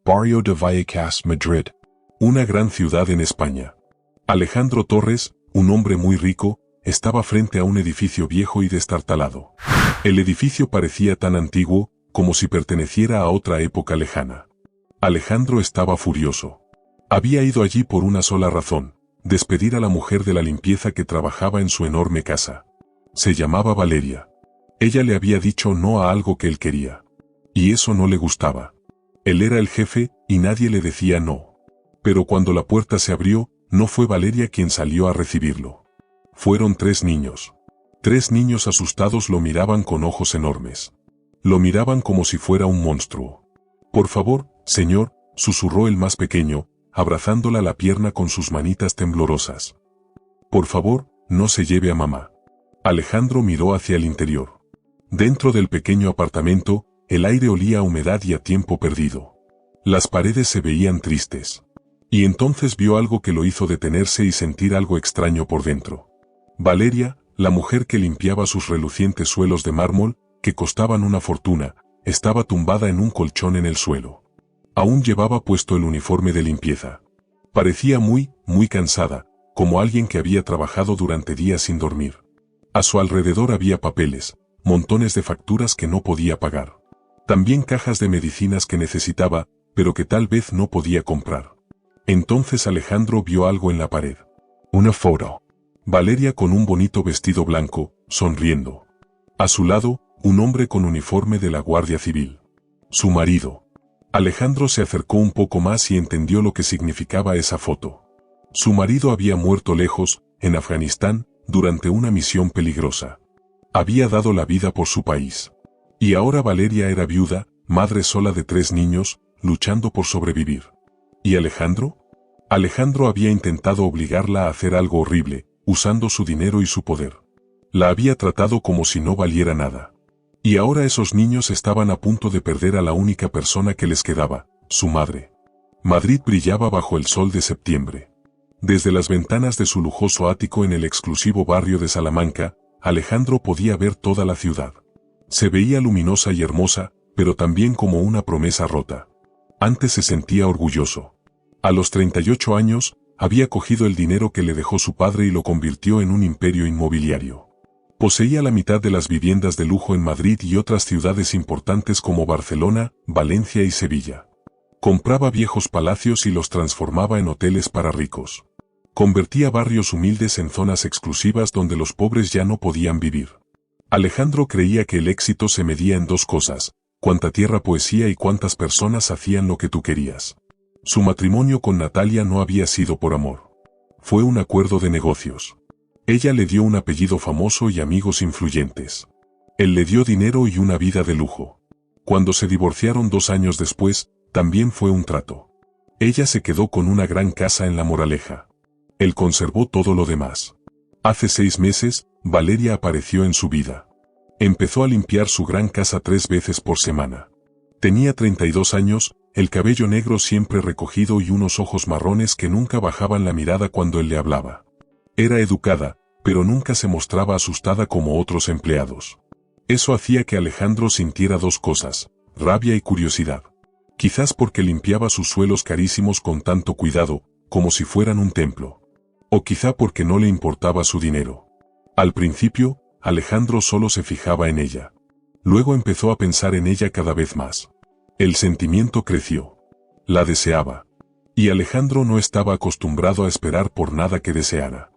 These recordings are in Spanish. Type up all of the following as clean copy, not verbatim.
Barrio de Vallecas, Madrid. Una gran ciudad en España. Alejandro Torres, un hombre muy rico, estaba frente a un edificio viejo y destartalado. El edificio parecía tan antiguo, como si perteneciera a otra época lejana. Alejandro estaba furioso. Había ido allí por una sola razón: despedir a la mujer de la limpieza que trabajaba en su enorme casa. Se llamaba Valeria. Ella le había dicho no a algo que él quería. Y eso no le gustaba. Él era el jefe, y nadie le decía no. Pero cuando la puerta se abrió, no fue Valeria quien salió a recibirlo. Fueron 3 niños. 3 niños asustados lo miraban con ojos enormes. Lo miraban como si fuera un monstruo. «Por favor, señor», susurró el más pequeño, abrazándola la pierna con sus manitas temblorosas. «Por favor, no se lleve a mamá». Alejandro miró hacia el interior. Dentro del pequeño apartamento, el aire olía a humedad y a tiempo perdido. Las paredes se veían tristes. Y entonces vio algo que lo hizo detenerse y sentir algo extraño por dentro. Valeria, la mujer que limpiaba sus relucientes suelos de mármol, que costaban una fortuna, estaba tumbada en un colchón en el suelo. Aún llevaba puesto el uniforme de limpieza. Parecía muy cansada, como alguien que había trabajado durante días sin dormir. A su alrededor había papeles, montones de facturas que no podía pagar. También cajas de medicinas que necesitaba, pero que tal vez no podía comprar. Entonces Alejandro vio algo en la pared. Una foto. Valeria con un bonito vestido blanco, sonriendo. A su lado, un hombre con uniforme de la Guardia Civil. Su marido. Alejandro se acercó un poco más y entendió lo que significaba esa foto. Su marido había muerto lejos, en Afganistán, durante una misión peligrosa. Había dado la vida por su país. Y ahora Valeria era viuda, madre sola de 3 niños, luchando por sobrevivir. ¿Y Alejandro? Alejandro había intentado obligarla a hacer algo horrible, usando su dinero y su poder. La había tratado como si no valiera nada. Y ahora esos niños estaban a punto de perder a la única persona que les quedaba, su madre. Madrid brillaba bajo el sol de septiembre. Desde las ventanas de su lujoso ático en el exclusivo barrio de Salamanca, Alejandro podía ver toda la ciudad. Se veía luminosa y hermosa, pero también como una promesa rota. Antes se sentía orgulloso. A los 38 años, había cogido el dinero que le dejó su padre y lo convirtió en un imperio inmobiliario. Poseía la mitad de las viviendas de lujo en Madrid y otras ciudades importantes como Barcelona, Valencia y Sevilla. Compraba viejos palacios y los transformaba en hoteles para ricos. Convertía barrios humildes en zonas exclusivas donde los pobres ya no podían vivir. Alejandro creía que el éxito se medía en 2 cosas: cuánta tierra poseía y cuántas personas hacían lo que tú querías. Su matrimonio con Natalia no había sido por amor. Fue un acuerdo de negocios. Ella le dio un apellido famoso y amigos influyentes. Él le dio dinero y una vida de lujo. Cuando se divorciaron 2 años después, también fue un trato. Ella se quedó con una gran casa en La Moraleja. Él conservó todo lo demás. Hace 6 meses, Valeria apareció en su vida. Empezó a limpiar su gran casa 3 veces por semana. Tenía 32 años, el cabello negro siempre recogido y unos ojos marrones que nunca bajaban la mirada cuando él le hablaba. Era educada, pero nunca se mostraba asustada como otros empleados. Eso hacía que Alejandro sintiera 2 cosas: rabia y curiosidad. Quizás porque limpiaba sus suelos carísimos con tanto cuidado, como si fueran un templo. O quizá porque no le importaba su dinero. Al principio, Alejandro solo se fijaba en ella. Luego empezó a pensar en ella cada vez más. El sentimiento creció. La deseaba. Y Alejandro no estaba acostumbrado a esperar por nada que deseara.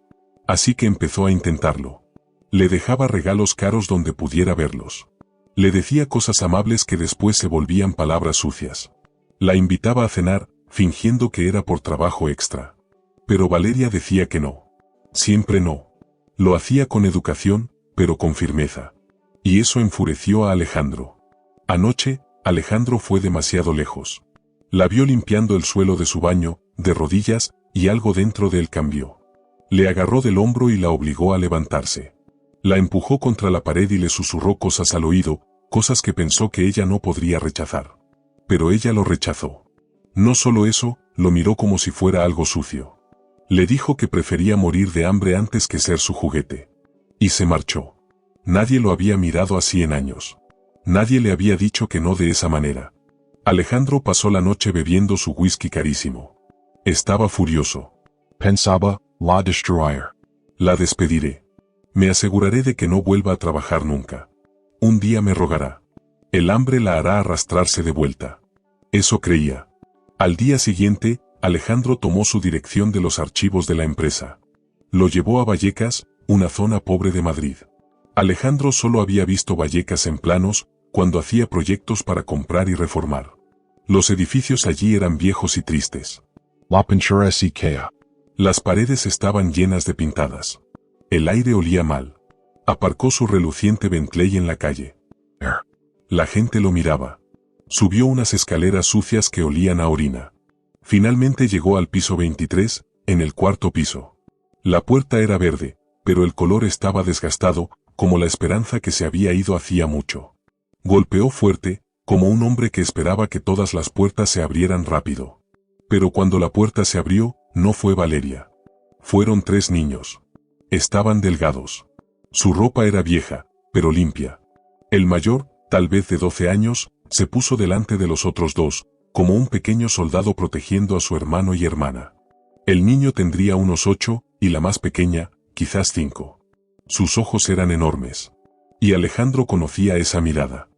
Así que empezó a intentarlo. Le dejaba regalos caros donde pudiera verlos. Le decía cosas amables que después se volvían palabras sucias. La invitaba a cenar, fingiendo que era por trabajo extra. Pero Valeria decía que no. Siempre no. Lo hacía con educación, pero con firmeza. Y eso enfureció a Alejandro. Anoche, Alejandro fue demasiado lejos. La vio limpiando el suelo de su baño, de rodillas, y algo dentro de él cambió. Le agarró del hombro y la obligó a levantarse. La empujó contra la pared y le susurró cosas al oído, cosas que pensó que ella no podría rechazar. Pero ella lo rechazó. No solo eso, lo miró como si fuera algo sucio. Le dijo que prefería morir de hambre antes que ser su juguete. Y se marchó. Nadie lo había mirado así en años. Nadie le había dicho que no de esa manera. Alejandro pasó la noche bebiendo su whisky carísimo. Estaba furioso. Pensaba, la destruir. La despediré. Me aseguraré de que no vuelva a trabajar nunca. Un día me rogará. El hambre la hará arrastrarse de vuelta. Eso creía. Al día siguiente, Alejandro tomó su dirección de los archivos de la empresa. Lo llevó a Vallecas, una zona pobre de Madrid. Alejandro solo había visto Vallecas en planos, cuando hacía proyectos para comprar y reformar. Los edificios allí eran viejos y tristes. La pintura es Ikea. Las paredes estaban llenas de pintadas. El aire olía mal. Aparcó su reluciente Bentley en la calle. La gente lo miraba. Subió unas escaleras sucias que olían a orina. Finalmente llegó al piso 23, en el cuarto piso. La puerta era verde, pero el color estaba desgastado, como la esperanza que se había ido hacía mucho. Golpeó fuerte, como un hombre que esperaba que todas las puertas se abrieran rápido. Pero cuando la puerta se abrió, no fue Valeria. Fueron 3 niños. Estaban delgados. Su ropa era vieja, pero limpia. El mayor, tal vez de 12 años, se puso delante de los otros 2, como un pequeño soldado protegiendo a su hermano y hermana. El niño tendría unos 8, y la más pequeña, quizás 5. Sus ojos eran enormes. Y Alejandro conocía esa mirada.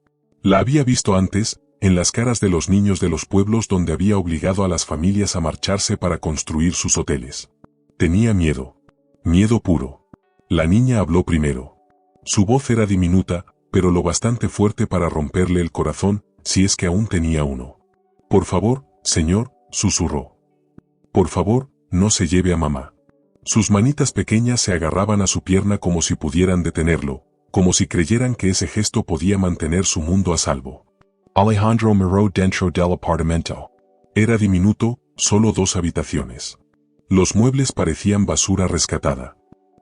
La había visto antes, en las caras de los niños de los pueblos donde había obligado a las familias a marcharse para construir sus hoteles. Tenía miedo. Miedo puro. La niña habló primero. Su voz era diminuta, pero lo bastante fuerte para romperle el corazón, si es que aún tenía uno. Por favor, señor, susurró. Por favor, no se lleve a mamá. Sus manitas pequeñas se agarraban a su pierna como si pudieran detenerlo, como si creyeran que ese gesto podía mantener su mundo a salvo. Alejandro miró dentro del apartamento. Era diminuto, solo 2 habitaciones. Los muebles parecían basura rescatada.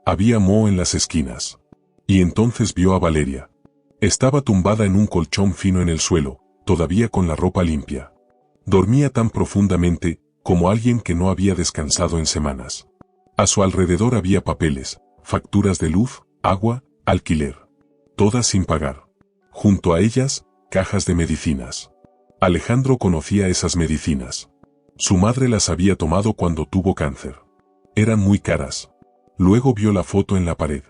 Había moho en las esquinas. Y entonces vio a Valeria. Estaba tumbada en un colchón fino en el suelo, todavía con la ropa limpia. Dormía tan profundamente, como alguien que no había descansado en semanas. A su alrededor había papeles, facturas de luz, agua, alquiler. Todas sin pagar. Junto a ellas, cajas de medicinas. Alejandro conocía esas medicinas. Su madre las había tomado cuando tuvo cáncer. Eran muy caras. Luego vio la foto en la pared.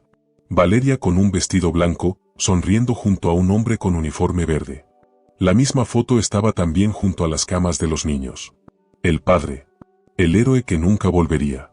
Valeria con un vestido blanco, sonriendo junto a un hombre con uniforme verde. La misma foto estaba también junto a las camas de los niños. El padre. El héroe que nunca volvería.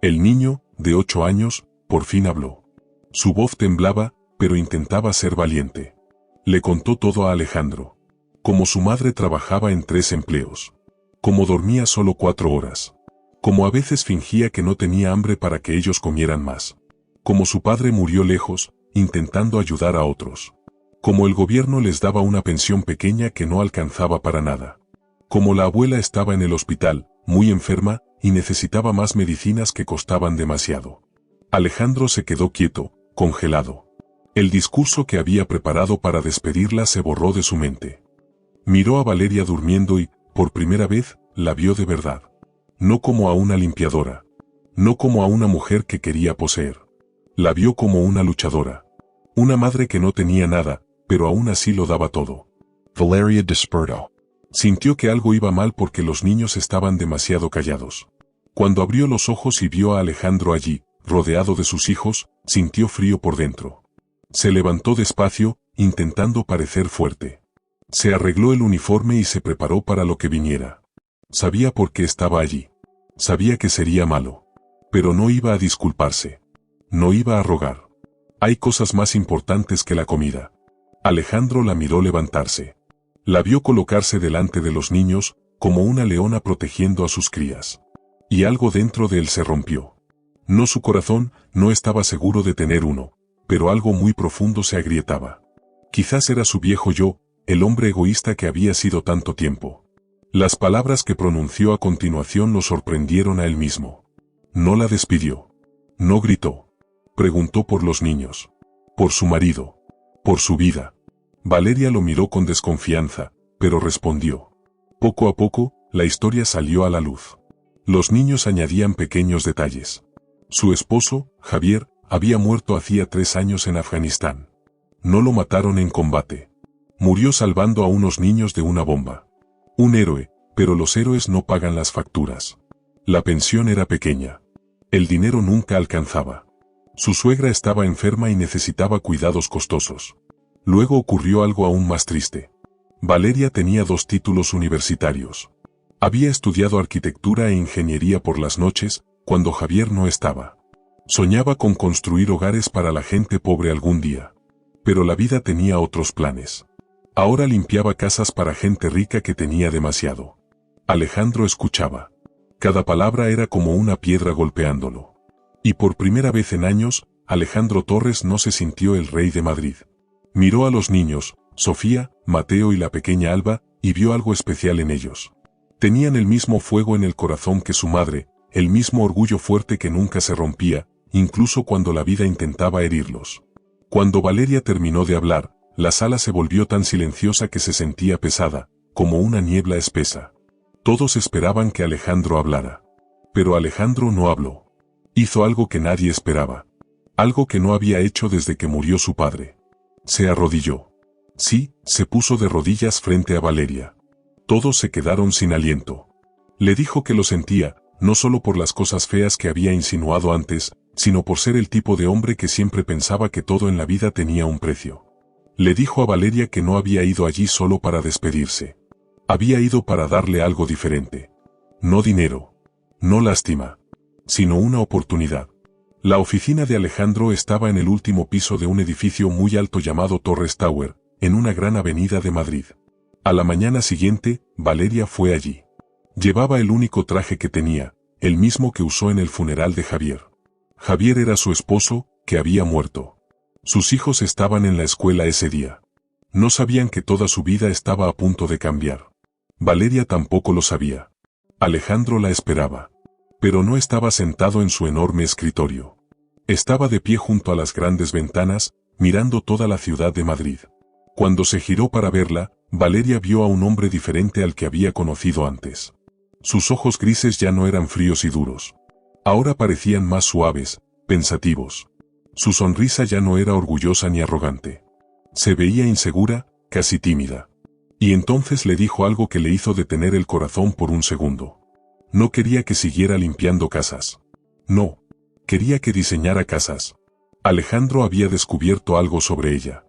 El niño, de 8 años, por fin habló. Su voz temblaba, pero intentaba ser valiente. Le contó todo a Alejandro. Cómo su madre trabajaba en 3 empleos. Cómo dormía solo 4 horas. Cómo a veces fingía que no tenía hambre para que ellos comieran más. Cómo su padre murió lejos, intentando ayudar a otros. Cómo el gobierno les daba una pensión pequeña que no alcanzaba para nada. Cómo la abuela estaba en el hospital, muy enferma, y necesitaba más medicinas que costaban demasiado. Alejandro se quedó quieto, congelado. El discurso que había preparado para despedirla se borró de su mente. Miró a Valeria durmiendo y, por primera vez, la vio de verdad. No como a una limpiadora. No como a una mujer que quería poseer. La vio como una luchadora. Una madre que no tenía nada, pero aún así lo daba todo. Valeria despertó. Sintió que algo iba mal porque los niños estaban demasiado callados. Cuando abrió los ojos y vio a Alejandro allí, rodeado de sus hijos, sintió frío por dentro. Se levantó despacio, intentando parecer fuerte. Se arregló el uniforme y se preparó para lo que viniera. Sabía por qué estaba allí. Sabía que sería malo. Pero no iba a disculparse. No iba a rogar. Hay cosas más importantes que la comida. Alejandro la miró levantarse. La vio colocarse delante de los niños, como una leona protegiendo a sus crías. Y algo dentro de él se rompió. No su corazón, no estaba seguro de tener uno, pero algo muy profundo se agrietaba. Quizás era su viejo yo, el hombre egoísta que había sido tanto tiempo. Las palabras que pronunció a continuación lo sorprendieron a él mismo. No la despidió. No gritó. Preguntó por los niños. Por su marido. Por su vida. Valeria lo miró con desconfianza, pero respondió. Poco a poco, la historia salió a la luz. Los niños añadían pequeños detalles. Su esposo, Javier, había muerto hacía 3 años en Afganistán. No lo mataron en combate. Murió salvando a unos niños de una bomba. Un héroe, pero los héroes no pagan las facturas. La pensión era pequeña. El dinero nunca alcanzaba. Su suegra estaba enferma y necesitaba cuidados costosos. Luego ocurrió algo aún más triste. Valeria tenía 2 títulos universitarios. Había estudiado arquitectura e ingeniería por las noches, cuando Javier no estaba. Soñaba con construir hogares para la gente pobre algún día. Pero la vida tenía otros planes. Ahora limpiaba casas para gente rica que tenía demasiado. Alejandro escuchaba. Cada palabra era como una piedra golpeándolo. Y por primera vez en años, Alejandro Torres no se sintió el rey de Madrid. Miró a los niños, Sofía, Mateo y la pequeña Alba, y vio algo especial en ellos. Tenían el mismo fuego en el corazón que su madre, el mismo orgullo fuerte que nunca se rompía, incluso cuando la vida intentaba herirlos. Cuando Valeria terminó de hablar, la sala se volvió tan silenciosa que se sentía pesada, como una niebla espesa. Todos esperaban que Alejandro hablara. Pero Alejandro no habló. Hizo algo que nadie esperaba. Algo que no había hecho desde que murió su padre. Se arrodilló. Sí, se puso de rodillas frente a Valeria. Todos se quedaron sin aliento. Le dijo que lo sentía, no solo por las cosas feas que había insinuado antes, sino por ser el tipo de hombre que siempre pensaba que todo en la vida tenía un precio. Le dijo a Valeria que no había ido allí solo para despedirse. Había ido para darle algo diferente. No dinero. No lástima. Sino una oportunidad. La oficina de Alejandro estaba en el último piso de un edificio muy alto llamado Torres Tower, en una gran avenida de Madrid. A la mañana siguiente, Valeria fue allí. Llevaba el único traje que tenía, el mismo que usó en el funeral de Javier. Javier era su esposo, que había muerto. Sus hijos estaban en la escuela ese día. No sabían que toda su vida estaba a punto de cambiar. Valeria tampoco lo sabía. Alejandro la esperaba. Pero no estaba sentado en su enorme escritorio. Estaba de pie junto a las grandes ventanas, mirando toda la ciudad de Madrid. Cuando se giró para verla, Valeria vio a un hombre diferente al que había conocido antes. Sus ojos grises ya no eran fríos y duros. Ahora parecían más suaves, pensativos. Su sonrisa ya no era orgullosa ni arrogante. Se veía insegura, casi tímida. Y entonces le dijo algo que le hizo detener el corazón por un segundo. No quería que siguiera limpiando casas. No. Quería que diseñara casas. Alejandro había descubierto algo sobre ella.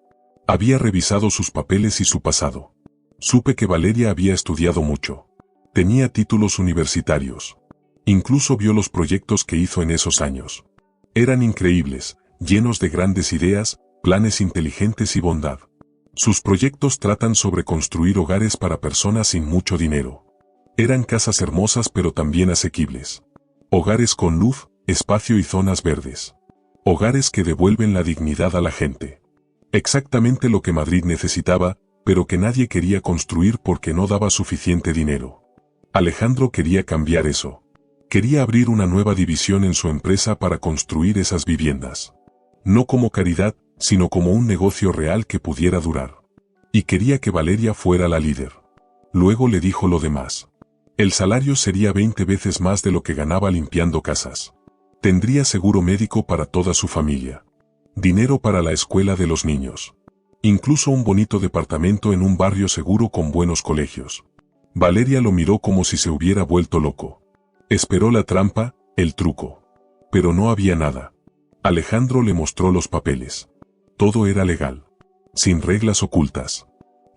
Había revisado sus papeles y su pasado. Supe que Valeria había estudiado mucho. Tenía títulos universitarios. Incluso vio los proyectos que hizo en esos años. Eran increíbles, llenos de grandes ideas, planes inteligentes y bondad. Sus proyectos tratan sobre construir hogares para personas sin mucho dinero. Eran casas hermosas pero también asequibles. Hogares con luz, espacio y zonas verdes. Hogares que devuelven la dignidad a la gente. Exactamente lo que Madrid necesitaba, pero que nadie quería construir porque no daba suficiente dinero. Alejandro quería cambiar eso. Quería abrir una nueva división en su empresa para construir esas viviendas. No como caridad, sino como un negocio real que pudiera durar. Y quería que Valeria fuera la líder. Luego le dijo lo demás. El salario sería 20 veces más de lo que ganaba limpiando casas. Tendría seguro médico para toda su familia. Dinero para la escuela de los niños. Incluso un bonito departamento en un barrio seguro con buenos colegios. Valeria lo miró como si se hubiera vuelto loco. Esperó la trampa, el truco. Pero no había nada. Alejandro le mostró los papeles. Todo era legal. Sin reglas ocultas.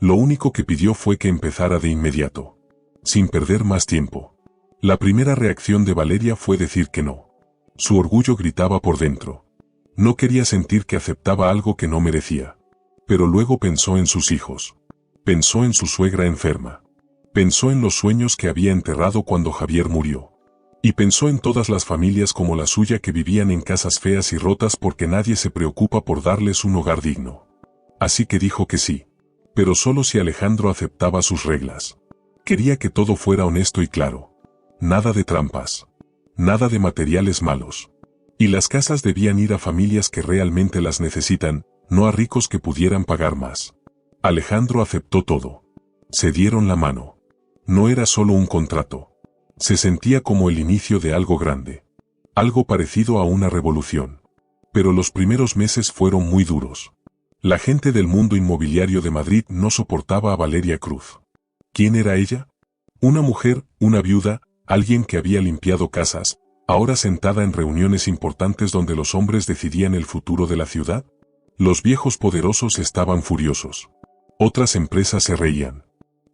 Lo único que pidió fue que empezara de inmediato. Sin perder más tiempo. La primera reacción de Valeria fue decir que no. Su orgullo gritaba por dentro. No quería sentir que aceptaba algo que no merecía. Pero luego pensó en sus hijos. Pensó en su suegra enferma. Pensó en los sueños que había enterrado cuando Javier murió. Y pensó en todas las familias como la suya que vivían en casas feas y rotas porque nadie se preocupa por darles un hogar digno. Así que dijo que sí. Pero solo si Alejandro aceptaba sus reglas. Quería que todo fuera honesto y claro. Nada de trampas. Nada de materiales malos. Y las casas debían ir a familias que realmente las necesitan, no a ricos que pudieran pagar más. Alejandro aceptó todo. Se dieron la mano. No era solo un contrato. Se sentía como el inicio de algo grande. Algo parecido a una revolución. Pero los primeros meses fueron muy duros. La gente del mundo inmobiliario de Madrid no soportaba a Valeria Cruz. ¿Quién era ella? Una mujer, una viuda, alguien que había limpiado casas, ahora sentada en reuniones importantes donde los hombres decidían el futuro de la ciudad. Los viejos poderosos estaban furiosos. Otras empresas se reían.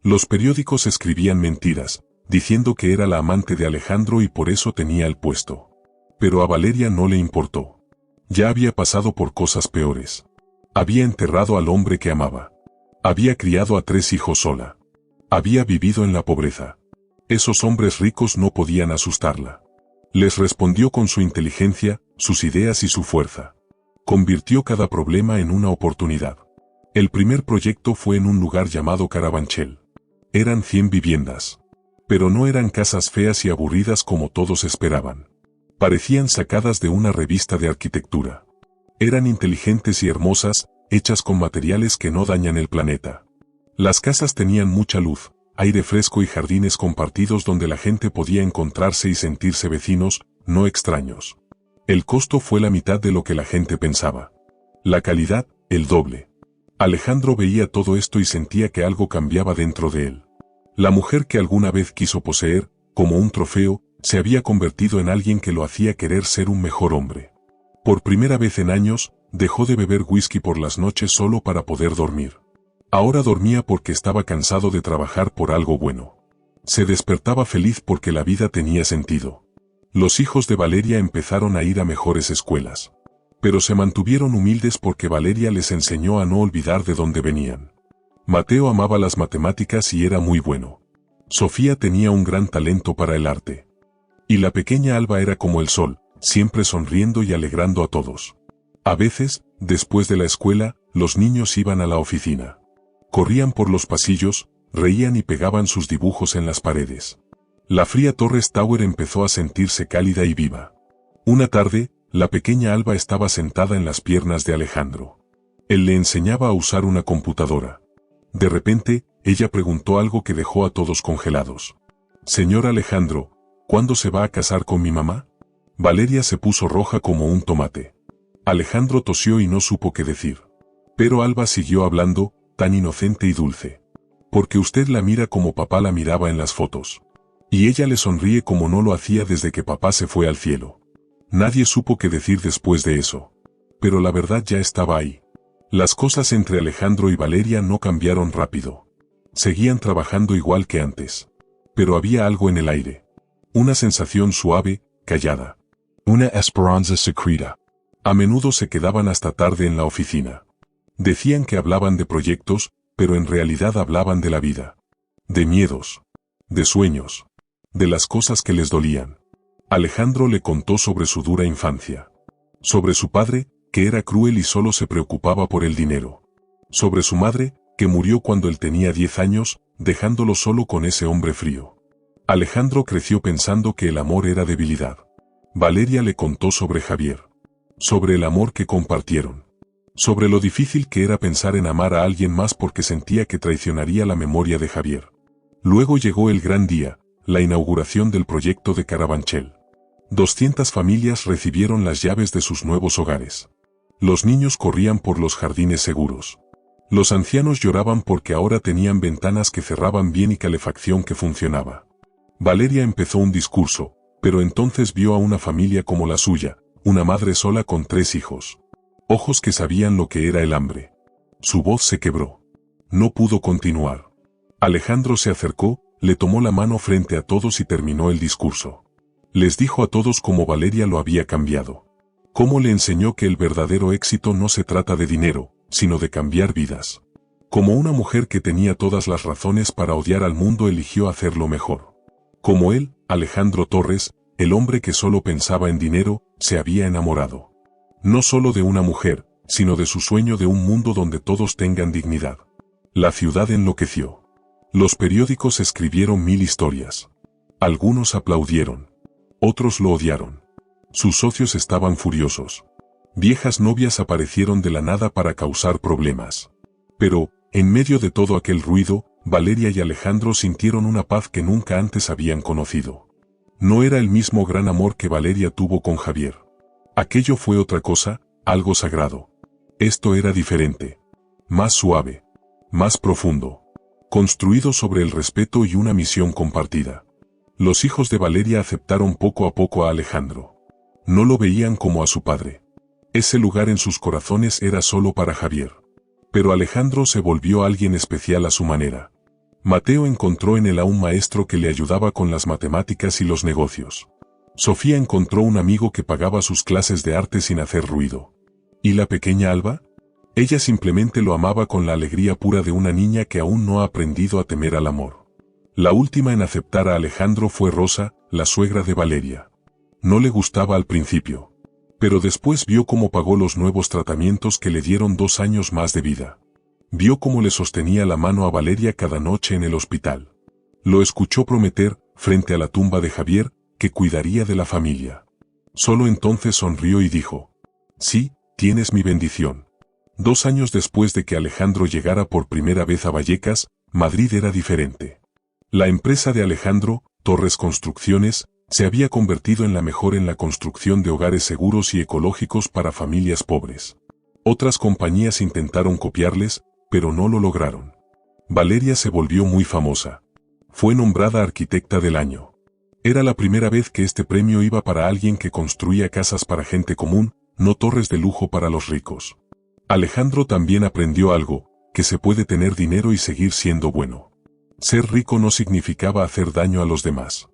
Los periódicos escribían mentiras, diciendo que era la amante de Alejandro y por eso tenía el puesto. Pero a Valeria no le importó. Ya había pasado por cosas peores. Había enterrado al hombre que amaba. Había criado a 3 hijos sola. Había vivido en la pobreza. Esos hombres ricos no podían asustarla. Les respondió con su inteligencia, sus ideas y su fuerza. Convirtió cada problema en una oportunidad. El primer proyecto fue en un lugar llamado Carabanchel. Eran 100 viviendas. Pero no eran casas feas y aburridas como todos esperaban. Parecían sacadas de una revista de arquitectura. Eran inteligentes y hermosas, hechas con materiales que no dañan el planeta. Las casas tenían mucha luz, aire fresco y jardines compartidos donde la gente podía encontrarse y sentirse vecinos, no extraños. El costo fue la mitad de lo que la gente pensaba. La calidad, el doble. Alejandro veía todo esto y sentía que algo cambiaba dentro de él. La mujer que alguna vez quiso poseer, como un trofeo, se había convertido en alguien que lo hacía querer ser un mejor hombre. Por primera vez en años, dejó de beber whisky por las noches solo para poder dormir. Ahora dormía porque estaba cansado de trabajar por algo bueno. Se despertaba feliz porque la vida tenía sentido. Los hijos de Valeria empezaron a ir a mejores escuelas. Pero se mantuvieron humildes porque Valeria les enseñó a no olvidar de dónde venían. Mateo amaba las matemáticas y era muy bueno. Sofía tenía un gran talento para el arte. Y la pequeña Alba era como el sol, siempre sonriendo y alegrando a todos. A veces, después de la escuela, los niños iban a la oficina. Corrían por los pasillos, reían y pegaban sus dibujos en las paredes. La fría Torres Tower empezó a sentirse cálida y viva. Una tarde, la pequeña Alba estaba sentada en las piernas de Alejandro. Él le enseñaba a usar una computadora. De repente, ella preguntó algo que dejó a todos congelados. «Señor Alejandro, ¿cuándo se va a casar con mi mamá?» Valeria se puso roja como un tomate. Alejandro tosió y no supo qué decir. Pero Alba siguió hablando, tan inocente y dulce. «Porque usted la mira como papá la miraba en las fotos. Y ella le sonríe como no lo hacía desde que papá se fue al cielo». Nadie supo qué decir después de eso. Pero la verdad ya estaba ahí. Las cosas entre Alejandro y Valeria no cambiaron rápido. Seguían trabajando igual que antes. Pero había algo en el aire. Una sensación suave, callada. Una esperanza secreta. A menudo se quedaban hasta tarde en la oficina. Decían que hablaban de proyectos, pero en realidad hablaban de la vida. De miedos. De sueños. De las cosas que les dolían. Alejandro le contó sobre su dura infancia. Sobre su padre, que era cruel y solo se preocupaba por el dinero. Sobre su madre, que murió cuando él tenía 10 años, dejándolo solo con ese hombre frío. Alejandro creció pensando que el amor era debilidad. Valeria le contó sobre Javier. Sobre el amor que compartieron. Sobre lo difícil que era pensar en amar a alguien más porque sentía que traicionaría la memoria de Javier. Luego llegó el gran día, la inauguración del proyecto de Carabanchel. 200 familias recibieron las llaves de sus nuevos hogares. Los niños corrían por los jardines seguros. Los ancianos lloraban porque ahora tenían ventanas que cerraban bien y calefacción que funcionaba. Valeria empezó un discurso, pero entonces vio a una familia como la suya, una madre sola con 3 hijos. Ojos que sabían lo que era el hambre. Su voz se quebró. No pudo continuar. Alejandro se acercó, le tomó la mano frente a todos y terminó el discurso. Les dijo a todos cómo Valeria lo había cambiado. Cómo le enseñó que el verdadero éxito no se trata de dinero, sino de cambiar vidas. Como una mujer que tenía todas las razones para odiar al mundo eligió hacerlo mejor. Como él, Alejandro Torres, el hombre que solo pensaba en dinero, se había enamorado. No solo de una mujer, sino de su sueño de un mundo donde todos tengan dignidad. La ciudad enloqueció. Los periódicos escribieron 1000 historias. Algunos aplaudieron. Otros lo odiaron. Sus socios estaban furiosos. Viejas novias aparecieron de la nada para causar problemas. Pero, en medio de todo aquel ruido, Valeria y Alejandro sintieron una paz que nunca antes habían conocido. No era el mismo gran amor que Valeria tuvo con Javier. Aquello fue otra cosa, algo sagrado. Esto era diferente. Más suave. Más profundo. construido sobre el respeto y una misión compartida. Los hijos de Valeria aceptaron poco a poco a Alejandro. No lo veían como a su padre. Ese lugar en sus corazones era solo para Javier. Pero Alejandro se volvió alguien especial a su manera. Mateo encontró en él a un maestro que le ayudaba con las matemáticas y los negocios. Sofía encontró un amigo que pagaba sus clases de arte sin hacer ruido. ¿Y la pequeña Alba? Ella simplemente lo amaba con la alegría pura de una niña que aún no ha aprendido a temer al amor. La última en aceptar a Alejandro fue Rosa, la suegra de Valeria. No le gustaba al principio. Pero después vio cómo pagó los nuevos tratamientos que le dieron 2 años más de vida. Vio cómo le sostenía la mano a Valeria cada noche en el hospital. Lo escuchó prometer, frente a la tumba de Javier, que cuidaría de la familia. Solo entonces sonrió y dijo: sí, tienes mi bendición. 2 años después de que Alejandro llegara por primera vez a Vallecas, Madrid era diferente. La empresa de Alejandro, Torres Construcciones, se había convertido en la mejor en la construcción de hogares seguros y ecológicos para familias pobres. Otras compañías intentaron copiarles, pero no lo lograron. Valeria se volvió muy famosa. Fue nombrada arquitecta del año. Era la primera vez que este premio iba para alguien que construía casas para gente común, no torres de lujo para los ricos. Alejandro también aprendió algo, que se puede tener dinero y seguir siendo bueno. Ser rico no significaba hacer daño a los demás.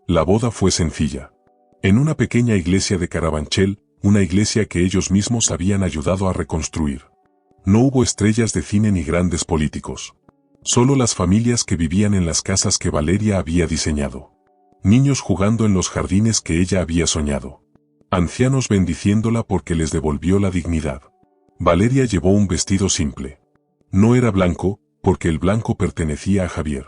La boda fue sencilla. En una pequeña iglesia de Carabanchel, una iglesia que ellos mismos habían ayudado a reconstruir. No hubo estrellas de cine ni grandes políticos. Solo las familias que vivían en las casas que Valeria había diseñado. Niños jugando en los jardines que ella había soñado. Ancianos bendiciéndola porque les devolvió la dignidad. Valeria llevó un vestido simple. No era blanco, porque el blanco pertenecía a Javier.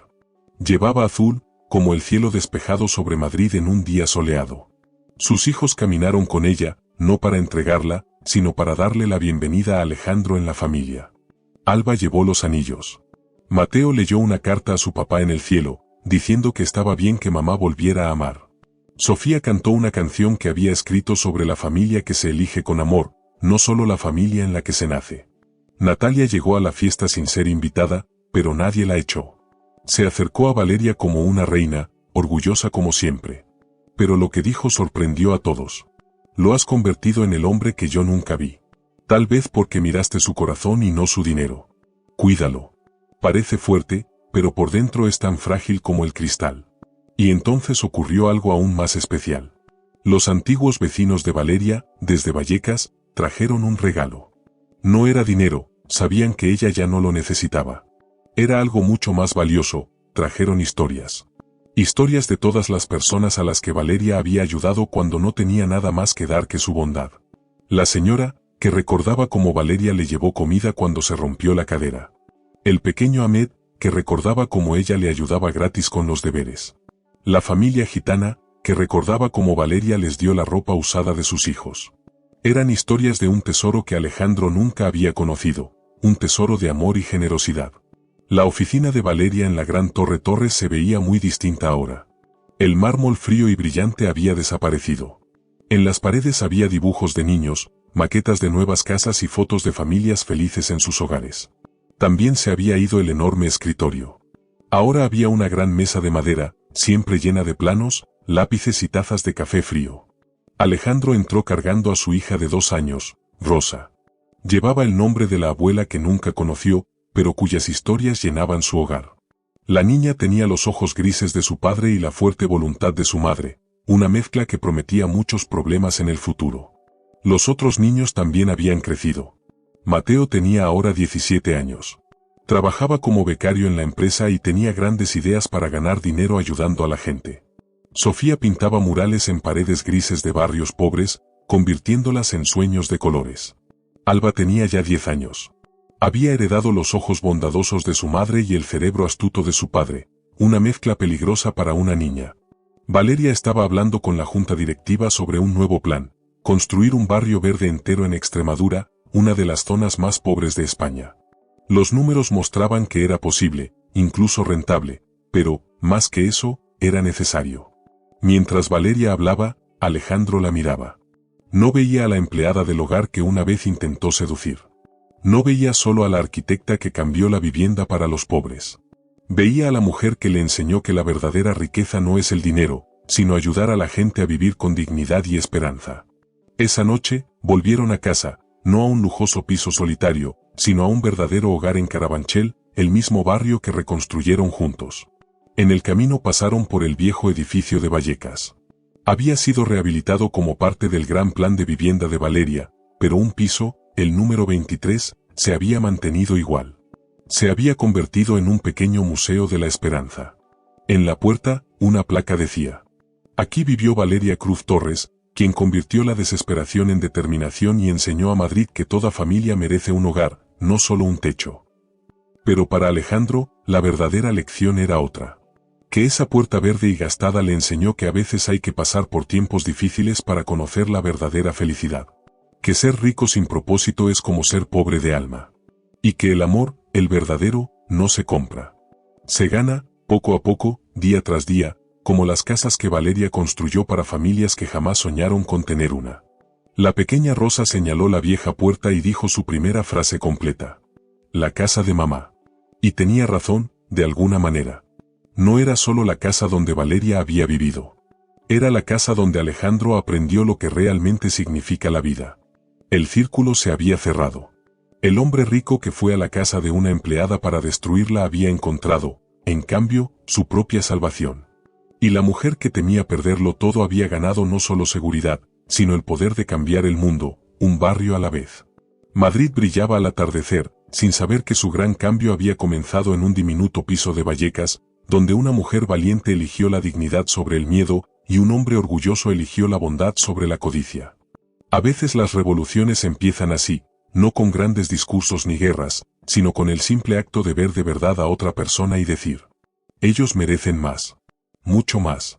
Llevaba azul, como el cielo despejado sobre Madrid en un día soleado. Sus hijos caminaron con ella, no para entregarla, sino para darle la bienvenida a Alejandro en la familia. Alba llevó los anillos. Mateo leyó una carta a su papá en el cielo, diciendo que estaba bien que mamá volviera a amar. Sofía cantó una canción que había escrito sobre la familia que se elige con amor, no solo la familia en la que se nace. Natalia llegó a la fiesta sin ser invitada, pero nadie la echó. Se acercó a Valeria como una reina, orgullosa como siempre. Pero lo que dijo sorprendió a todos. Lo has convertido en el hombre que yo nunca vi. Tal vez porque miraste su corazón y no su dinero. Cuídalo. Parece fuerte, pero por dentro es tan frágil como el cristal. Y entonces ocurrió algo aún más especial. Los antiguos vecinos de Valeria, desde Vallecas, trajeron un regalo. No era dinero, sabían que ella ya no lo necesitaba. Era algo mucho más valioso, trajeron historias. Historias de todas las personas a las que Valeria había ayudado cuando no tenía nada más que dar que su bondad. La señora, que recordaba cómo Valeria le llevó comida cuando se rompió la cadera. El pequeño Ahmed, que recordaba cómo ella le ayudaba gratis con los deberes. La familia gitana, que recordaba cómo Valeria les dio la ropa usada de sus hijos. Eran historias de un tesoro que Alejandro nunca había conocido, un tesoro de amor y generosidad. La oficina de Valeria en la gran Torre Torres se veía muy distinta ahora. El mármol frío y brillante había desaparecido. En las paredes había dibujos de niños, maquetas de nuevas casas y fotos de familias felices en sus hogares. También se había ido el enorme escritorio. Ahora había una gran mesa de madera, siempre llena de planos, lápices y tazas de café frío. Alejandro entró cargando a su hija de 2 años, Rosa. Llevaba el nombre de la abuela que nunca conoció, pero cuyas historias llenaban su hogar. La niña tenía los ojos grises de su padre y la fuerte voluntad de su madre, una mezcla que prometía muchos problemas en el futuro. Los otros niños también habían crecido. Mateo tenía ahora 17 años. Trabajaba como becario en la empresa y tenía grandes ideas para ganar dinero ayudando a la gente. Sofía pintaba murales en paredes grises de barrios pobres, convirtiéndolas en sueños de colores. Alba tenía ya 10 años. Había heredado los ojos bondadosos de su madre y el cerebro astuto de su padre, una mezcla peligrosa para una niña. Valeria estaba hablando con la junta directiva sobre un nuevo plan, construir un barrio verde entero en Extremadura, una de las zonas más pobres de España. Los números mostraban que era posible, incluso rentable, pero, más que eso, era necesario. Mientras Valeria hablaba, Alejandro la miraba. No veía a la empleada del hogar que una vez intentó seducir. No veía solo a la arquitecta que cambió la vivienda para los pobres. Veía a la mujer que le enseñó que la verdadera riqueza no es el dinero, sino ayudar a la gente a vivir con dignidad y esperanza. Esa noche, volvieron a casa, no a un lujoso piso solitario, sino a un verdadero hogar en Carabanchel, el mismo barrio que reconstruyeron juntos. En el camino pasaron por el viejo edificio de Vallecas. Había sido rehabilitado como parte del gran plan de vivienda de Valeria, pero un piso, el número 23, se había mantenido igual. Se había convertido en un pequeño museo de la esperanza. En la puerta, una placa decía: aquí vivió Valeria Cruz Torres, quien convirtió la desesperación en determinación y enseñó a Madrid que toda familia merece un hogar, no solo un techo. Pero para Alejandro, la verdadera lección era otra. Que esa puerta verde y gastada le enseñó que a veces hay que pasar por tiempos difíciles para conocer la verdadera felicidad. Que ser rico sin propósito es como ser pobre de alma. Y que el amor, el verdadero, no se compra. Se gana, poco a poco, día tras día, como las casas que Valeria construyó para familias que jamás soñaron con tener una. La pequeña Rosa señaló la vieja puerta y dijo su primera frase completa: la casa de mamá. Y tenía razón, de alguna manera. No era solo la casa donde Valeria había vivido. Era la casa donde Alejandro aprendió lo que realmente significa la vida. El círculo se había cerrado. El hombre rico que fue a la casa de una empleada para destruirla había encontrado, en cambio, su propia salvación. Y la mujer que temía perderlo todo había ganado no solo seguridad, sino el poder de cambiar el mundo, un barrio a la vez. Madrid brillaba al atardecer, sin saber que su gran cambio había comenzado en un diminuto piso de Vallecas, donde una mujer valiente eligió la dignidad sobre el miedo, y un hombre orgulloso eligió la bondad sobre la codicia. A veces las revoluciones empiezan así, no con grandes discursos ni guerras, sino con el simple acto de ver de verdad a otra persona y decir: ellos merecen más. Mucho más.